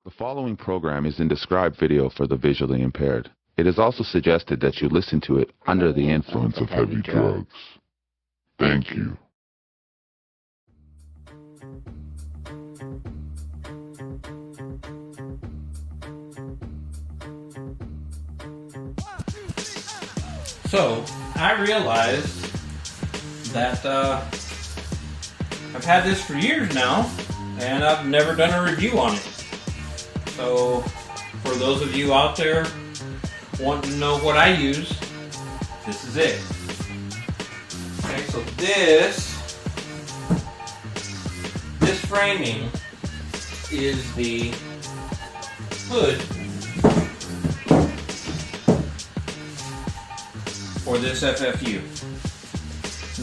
The following program is in described video for the visually impaired. It is also suggested that you listen to it under the influence of heavy drugs. Thank you. So, I realized that I've had this for years now, and I've never done a review on it. So, for those of you out there wanting to know what I use, this is it. Okay, so this framing is the hood for this FFU.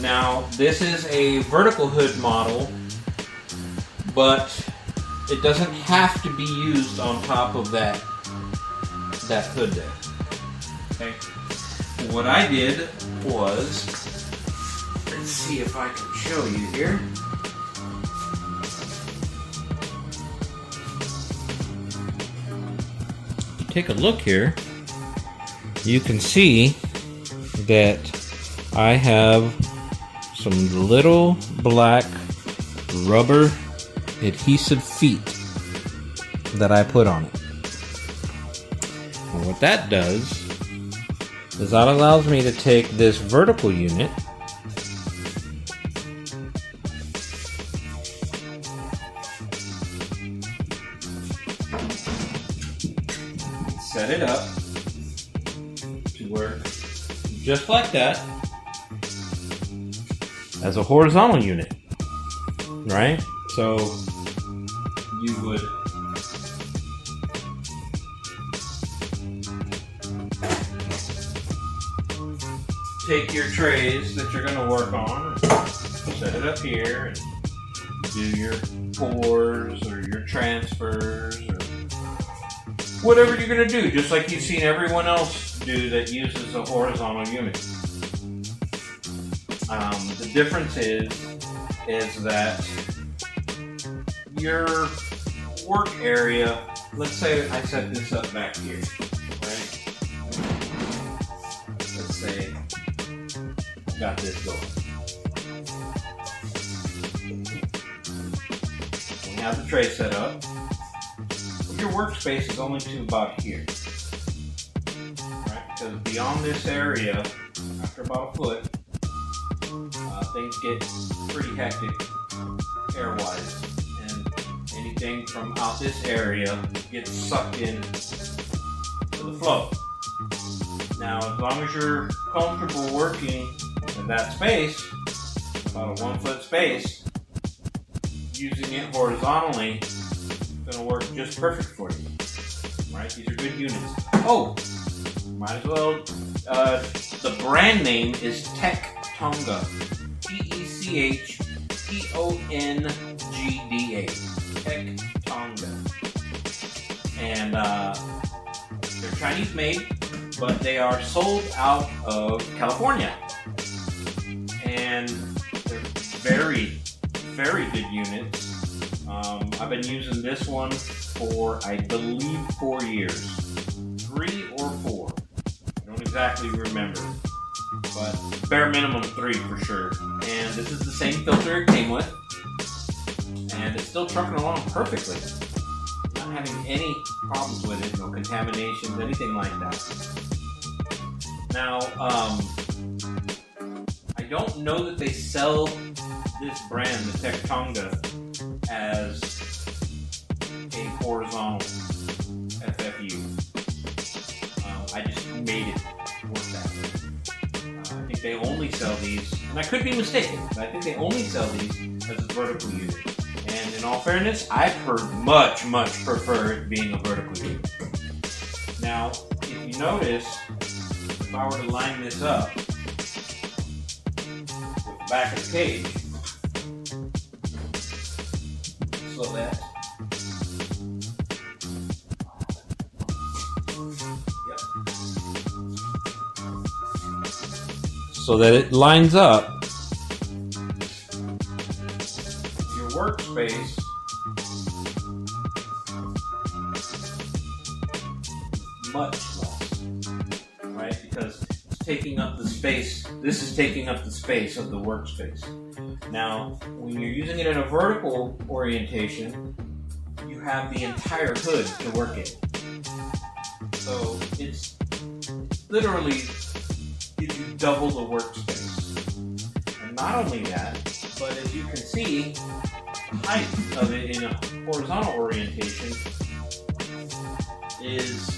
Now, this is a vertical hood model, but it doesn't have to be used on top of that hood there. Okay. What I did was, let's see if I can show you here. If you take a look here, you can see that I have some little black rubber adhesive feet that I put on it. And what that does is that allows me to take this vertical unit set it up to work just like that as a horizontal unit, right? So you would take your trays that you're going to work on, and set it up here, and do your pours or your transfers or whatever you're going to do, just like you've seen everyone else do that uses a horizontal unit. The difference is that your work area, let's say I set this up back here, right? Let's say I got this going. When you have the tray set up, your workspace is only to about here, right? Because beyond this area, after about a foot, things get pretty hectic air-wise, and anything from out this area gets sucked in to the flow. Now, as long as you're comfortable working in that space, about a 1 foot space, using it horizontally is going to work just perfect for you, right? These are good units. Oh, might as well, the brand name is Techtongda. Techtongda. Techtongda. And they're Chinese made, but they are sold out of California. And they're very, very good units. I've been using this one for, I believe, 4 years. 3 or 4. I don't exactly remember. But bare minimum 3 for sure. And this is the same filter it came with. And it's still trucking along perfectly. Not having any problems with it, no contaminations, anything like that. Now, I don't know that they sell this brand, the Techtongda, as a horizontal FFU. I just made it work that way. I think they only sell these, and I could be mistaken, but I think they only sell these as a vertical unit. And in all fairness, I've heard much, much prefer it being a vertical unit. Now, if you notice, if I were to line this up with the back of the cage, so that, so that it lines up, your workspace much less, right? Because it's taking up the space. This is taking up the space of the workspace. Now, when you're using it in a vertical orientation, you have the entire hood to work in. So it's literally gives you double the workspace. And not only that, but as you can see, the height of it in a horizontal orientation is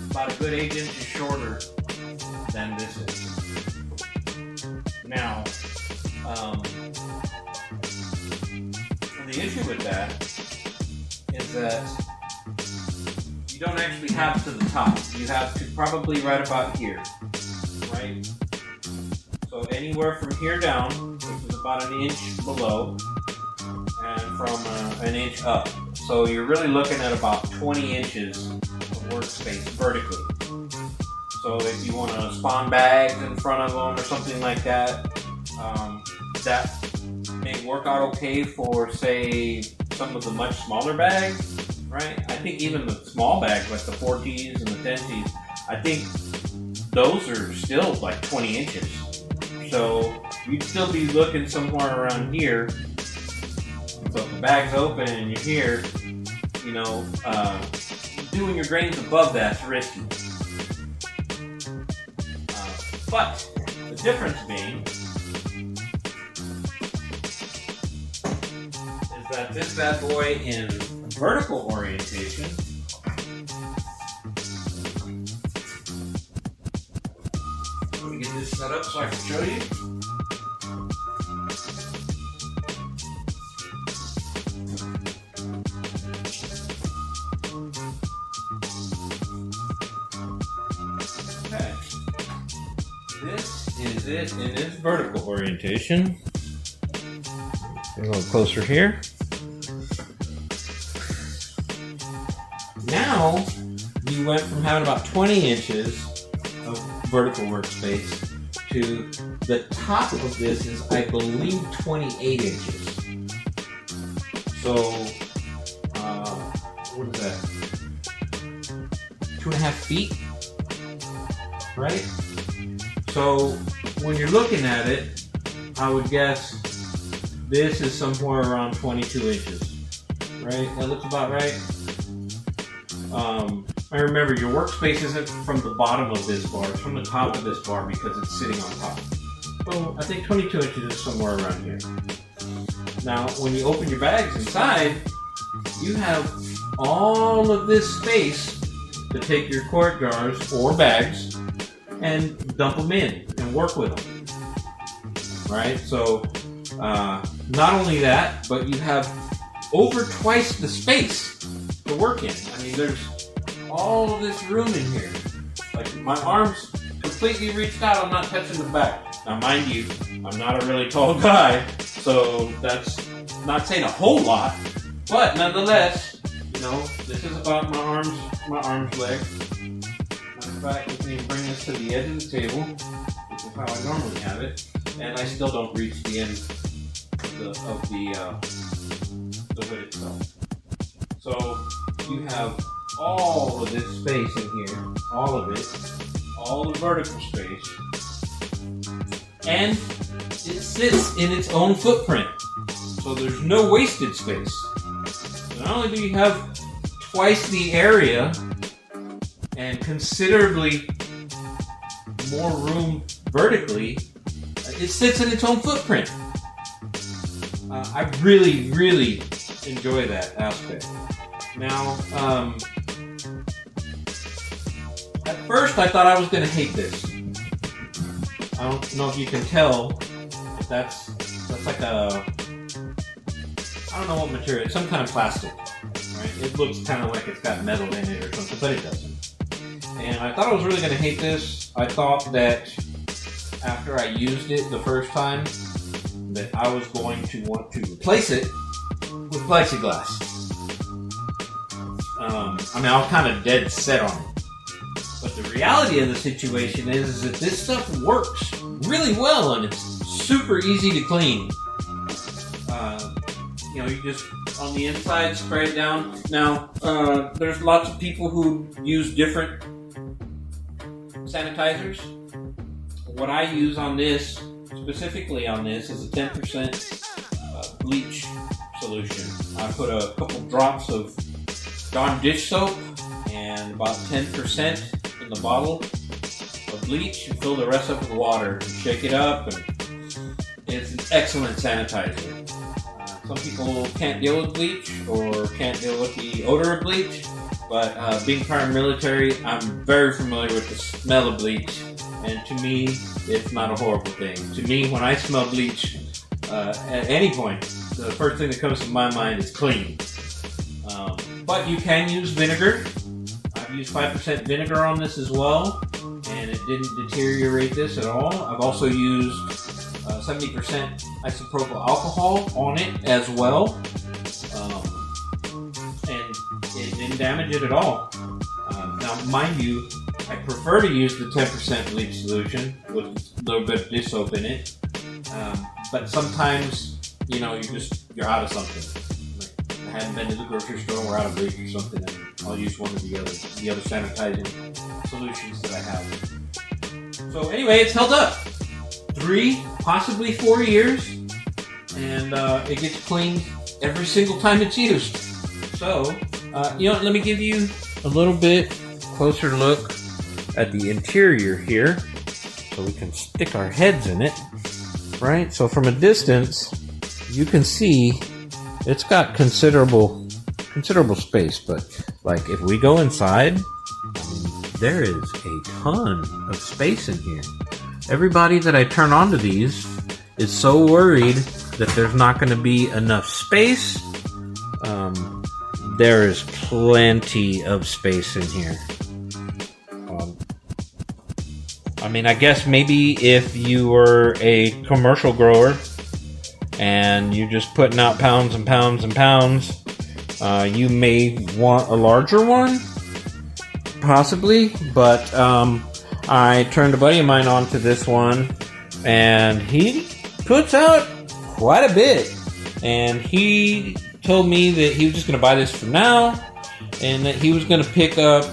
about a good 8 inches shorter than this is. Now, the issue with that is that you don't actually have to the top. You have to probably right about here, right? So anywhere from here down, which is about an inch below, and from an inch up. So you're really looking at about 20 inches of workspace vertically. So if you want to spawn bags in front of them or something like that, that may work out okay for, say, some of the much smaller bags, right? I think even the small bags, like the 4Ts and the 10Ts, I think those are still like 20 inches. So you'd still be looking somewhere around here. So if the bag's open and you're here, you know, doing your grains above that's risky. But the difference being is that this bad boy in vertical orientation let me get this set up so I can show you. Okay. This is it in its vertical orientation. Get a little closer here. Now, you went from having about 20 inches of vertical workspace to the top of this is, I believe, 28 inches. So, what is that? 2.5 feet, right? So, when you're looking at it, I would guess this is somewhere around 22 inches, right? That looks about right. I remember your workspace isn't from the bottom of this bar, it's from the top of this bar because it's sitting on top. So I think 22 inches is somewhere around here. Now, when you open your bags inside, you have all of this space to take your quart jars or bags and dump them in and work with them. Right? So, not only that, but you have over twice the space to work in. I mean, there's all of this room in here. Like, my arms completely reached out, I'm not touching the back. Now, mind you, I'm not a really tall guy, so that's not saying a whole lot, but nonetheless, you know, this is about my arms length. Matter of fact, we can even bring this to the edge of the table, which is how I normally have it, and I still don't reach the end of the hood itself. So you have all of this space in here, all of it, all the vertical space, and it sits in its own footprint. So there's no wasted space. So not only do you have twice the area and considerably more room vertically, it sits in its own footprint. I really, really enjoy that aspect. Now, at first I thought I was going to hate this. I don't know if you can tell, but that's like a, I don't know what material, it's some kind of plastic, right? It looks kind of like it's got metal in it or something, but it doesn't. And I thought I was really going to hate this. I thought that after I used it the first time, that I was going to want to replace it with plexiglass. I mean, I was kind of dead set on it. But the reality of the situation is that this stuff works really well and it's super easy to clean. You know, you just on the inside, spray it down. Now, there's lots of people who use different sanitizers. What I use on this, specifically on this, is a 10% bleach solution. I put a couple drops of Dawn dish soap and about 10% in the bottle of bleach and fill the rest up with water and shake it up, and it's an excellent sanitizer. Some people can't deal with bleach or can't deal with the odor of bleach, but being paramilitary, I'm very familiar with the smell of bleach, and to me, it's not a horrible thing. To me, when I smell bleach at any point, the first thing that comes to my mind is clean. But you can use vinegar. I've used 5% vinegar on this as well, and it didn't deteriorate this at all. I've also used 70% isopropyl alcohol on it as well, and it didn't damage it at all. Now, mind you, I prefer to use the 10% bleach solution with a little bit of dish soap in it, but sometimes, you know, you're out of something. Like, I hadn't been to the grocery store, we're out of bleach or something, and I'll use one of the other sanitizing solutions that I have. So anyway, it's held up 3, possibly 4 years, and it gets cleaned every single time it's used. So, you know, let me give you a little bit closer look at the interior here, so we can stick our heads in it, right? So from a distance, you can see it's got considerable space, but like if we go inside, there is a ton of space in here. Everybody that I turn on to these is so worried that there's not going to be enough space. There is plenty of space in here. I mean, I guess maybe if you were a commercial grower and you're just putting out pounds and pounds and pounds, you may want a larger one, possibly, but I turned a buddy of mine onto this one, and he puts out quite a bit, and he told me that he was just going to buy this for now, and that he was going to pick up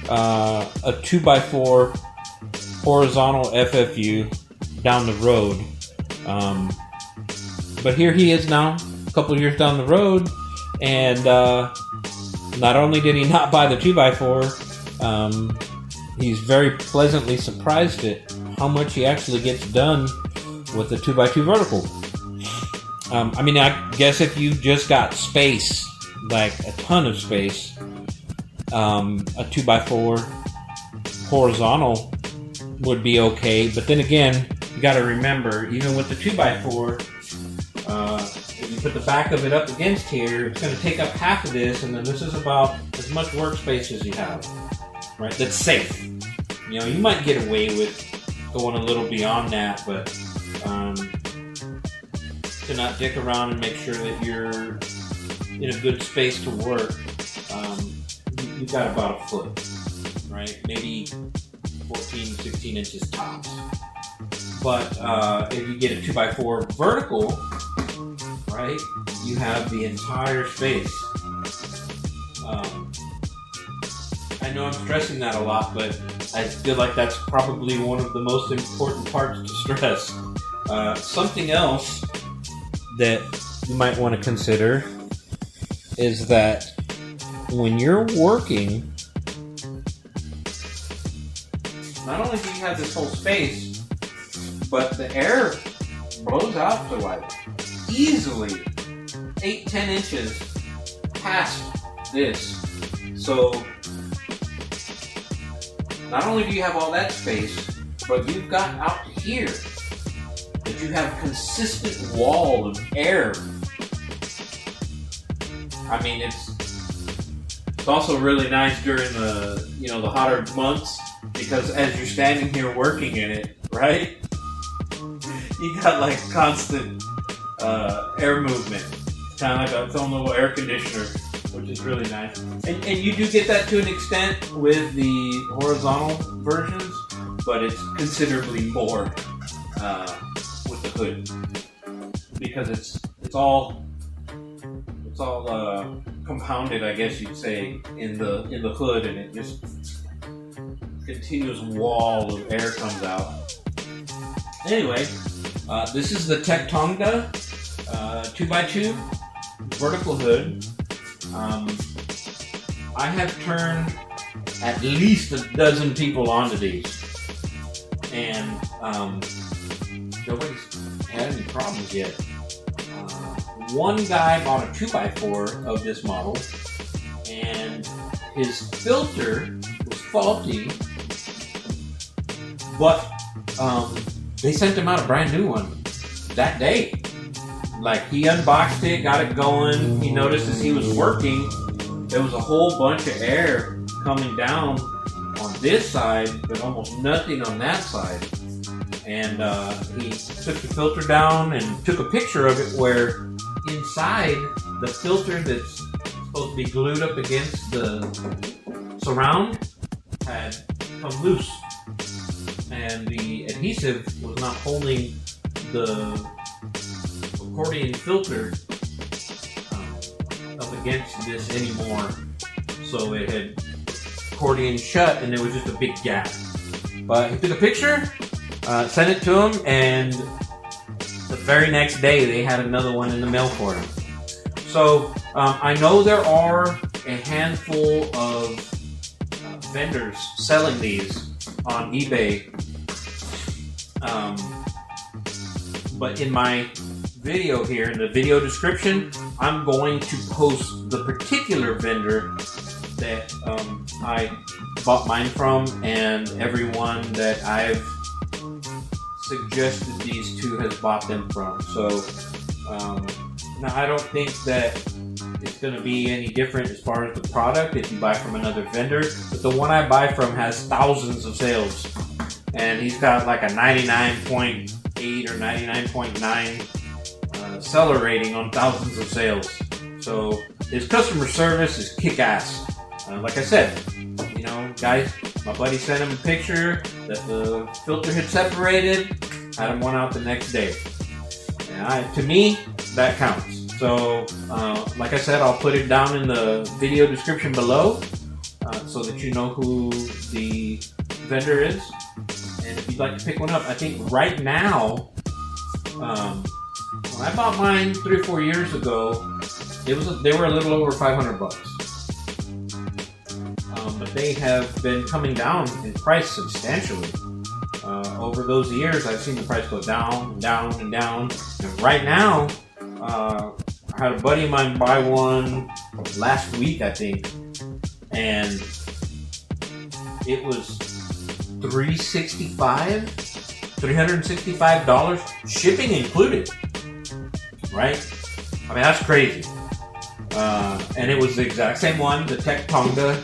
a 2x4 horizontal FFU down the road. But here he is now, a couple years down the road, and not only did he not buy the 2x4, he's very pleasantly surprised at how much he actually gets done with the 2x2 vertical. I mean, I guess if you just got space, like a ton of space, a 2x4 horizontal would be okay. But then again, you got to remember, even with the 2x4, if you put the back of it up against here, it's going to take up half of this, and then this is about as much workspace as you have, right? That's safe. You know, you might get away with going a little beyond that, but to not dick around and make sure that you're in a good space to work, you've got about a foot, right? Maybe 14, 16 inches tops. But if you get a 2x4 vertical, right, you have the entire space. I know I'm stressing that a lot, but I feel like that's probably one of the most important parts to stress. Something else that you might want to consider is that when you're working, not only do you have this whole space, but the air blows out to like easily 8-10 inches past this. So not only do you have all that space, but you've got out here that you have consistent wall of air. I mean, it's also really nice during the the hotter months, because as you're standing here working in it, right, you got like constant air movement, kind of like its own little air conditioner, which is really nice. And you do get that to an extent with the horizontal versions, but it's considerably more with the hood, because it's all it's all compounded, I guess you'd say, in the hood, and it just continuous wall of air comes out. Anyway, this is the Techtongda 2x2 vertical hood. I have turned at least a dozen people onto these, and nobody's had any problems yet. One guy bought a 2x4 of this model, and his filter was faulty, but they sent him out a brand new one that day. Like, he unboxed it, got it going. He noticed as he was working, there was a whole bunch of air coming down on this side, but almost nothing on that side. And he took the filter down and took a picture of it where inside the filter that's supposed to be glued up against the surround had come loose. And the adhesive was not holding the accordion filter up against this anymore. So it had accordion shut and there was just a big gap. But he took a picture, sent it to him, and the very next day they had another one in the mail for him. So I know there are a handful of vendors selling these on eBay. But in my video here, in the video description, I'm going to post the particular vendor that I bought mine from, and everyone that I've suggested these to has bought them from. So now I don't think that it's going to be any different as far as the product if you buy from another vendor, but the one I buy from has thousands of sales, and he's got like a 99.8 or 99.9 seller rating on thousands of sales. So his customer service is kick-ass. Like I said, you know, guys, my buddy sent him a picture that the filter had separated, had him one out the next day. And to me, that counts. So, like I said, I'll put it down in the video description below so that you know who the vendor is. And if you'd like to pick one up, I think right now, when I bought mine 3 or 4 years ago, they were a little over $500. But they have been coming down in price substantially. Over those years, I've seen the price go down, down, and down. And right now, I had a buddy of mine buy one last week, I think, and it was $365, shipping included. Right? I mean, that's crazy. And it was the exact same one, the Techtongda,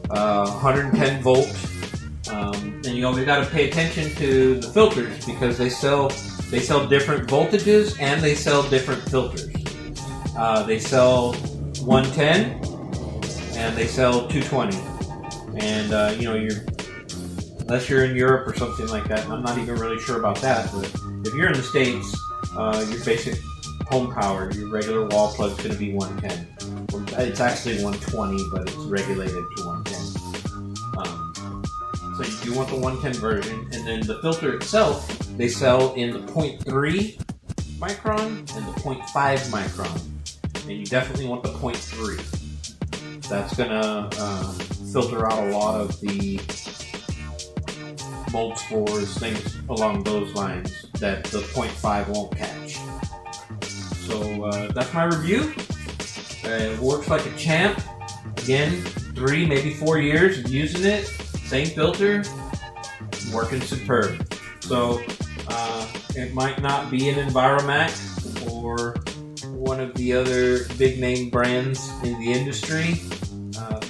110 volt. And you always got to pay attention to the filters because they sell different voltages and they sell different filters. They sell 110 and they sell 220. And you know, unless you're in Europe or something like that, I'm not even really sure about that. But if you're in the States, your basic home power, your regular wall plug is going to be 110. It's actually 120, but it's regulated to 110. So you do want the 110 version, and then the filter itself, they sell in the 0.3 micron and the 0.5 micron, and you definitely want the 0.3. That's going to filter out a lot of the mold spores, things along those lines that the 0.5 won't catch. So that's my review. It works like a champ. Again, 3, maybe 4 years of using it. Same filter, working superb. So it might not be an Enviromax or one of the other big name brands in the industry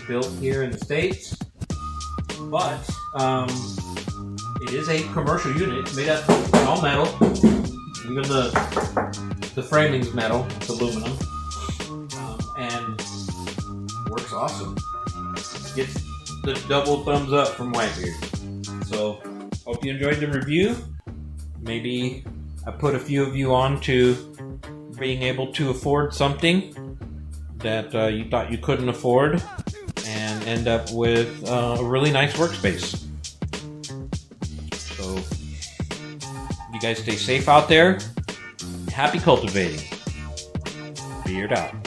built here in the States, but it is a commercial unit. It's made out of all metal. Even the framing's metal, it's aluminum, and works awesome. Gets the double thumbs up from WhiteBeard. So, hope you enjoyed the review. Maybe I put a few of you on to being able to afford something that you thought you couldn't afford and end up with a really nice workspace. So you guys stay safe out there. Happy cultivating. Beard out.